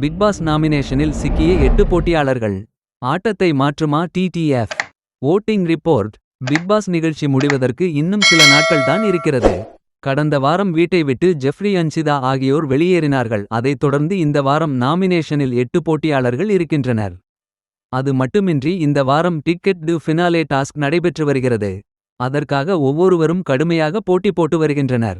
Big pass நாமினேஷனில் சிக்கிய 8 போட்டியாளர்கள். ஆட்டத்தை மாற்றுமா TTF? Voting report. Bigg Boss நிகழ்ச்சி முடிவதற்கு இன்னும் சில நாட்கள் தான் இருக்கிறது. கடந்த வாரம் வீட்டை விட்டு ஜெஃப்ரி அன்சிதா ஆகியோர் வெளியேறினார்கள். அதைத் தொடர்ந்து இந்த வாரம் நாமினேஷனில் 8 போட்டியாளர்கள் இருக்கின்றனர். அது மட்டுமின்றி இந்த வாரம் டிக்கெட் டு ஃபினாலே டாஸ்க் நடைபெற்று வருகிறது. அதற்காக ஒவ்வொருவரும் கடுமையாக போட்டி போட்டு வருகின்றனர்.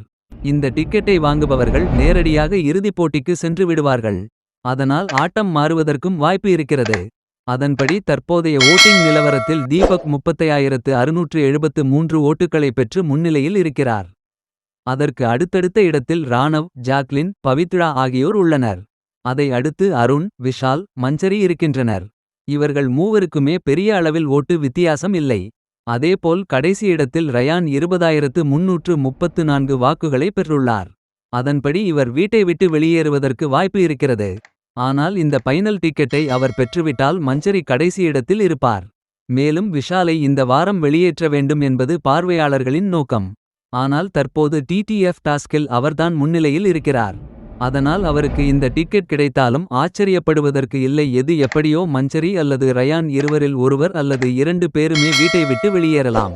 இந்த டிக்கெட்டை வாங்குபவர்கள் நேரடியாக இறுதிப் போட்டிக்கு சென்று விடுவார்கள். அதனால் ஆட்டம் மாறுவதற்கும் வாய்ப்பு இருக்கிறது. அதன்படி தற்போதைய ஓட்டிங் நிலவரத்தில் தீபக் 35,673 ஓட்டுகளை பெற்று முன்னிலையில் இருக்கிறார். அதற்கு அடுத்தடுத்த இடத்தில் ராணவ், ஜாக்லின், பவித்ரா ஆகியோர் உள்ளனர். அதை அடுத்து அருண், விஷால், மஞ்சரி இருக்கின்றனர். இவர்கள் மூவருக்குமே பெரிய அளவில் ஓட்டு வித்தியாசம் இல்லை. அதேபோல் கடைசி இடத்தில் ரயான் 20,334 வாக்குகளை பெற்றுள்ளார். அதன்படி இவர் வீட்டை விட்டு வெளியேறுவதற்கு வாய்ப்பு இருக்கிறது. ஆனால் இந்த பைனல் டிக்கெட்டை அவர் பெற்றுவிட்டால் மஞ்சரி கடைசி இடத்தில் இருப்பார். மேலும் விஷாலை இந்த வாரம் வெளியேற்ற வேண்டும் என்பது பார்வையாளர்களின் நோக்கம். ஆனால் தற்போது டிடிஎஃப் டாஸ்கில் அவர்தான் முன்னிலையில் இருக்கிறார். அதனால் அவருக்கு இந்த டிக்கெட் கிடைத்தாலும் ஆச்சரியப்படுவதற்கு இல்லை. எது எப்படியோ மஞ்சரி அல்லது ரயான் இருவரில் ஒருவர் அல்லது 2 பேருமே வீட்டை விட்டு வெளியேறலாம்.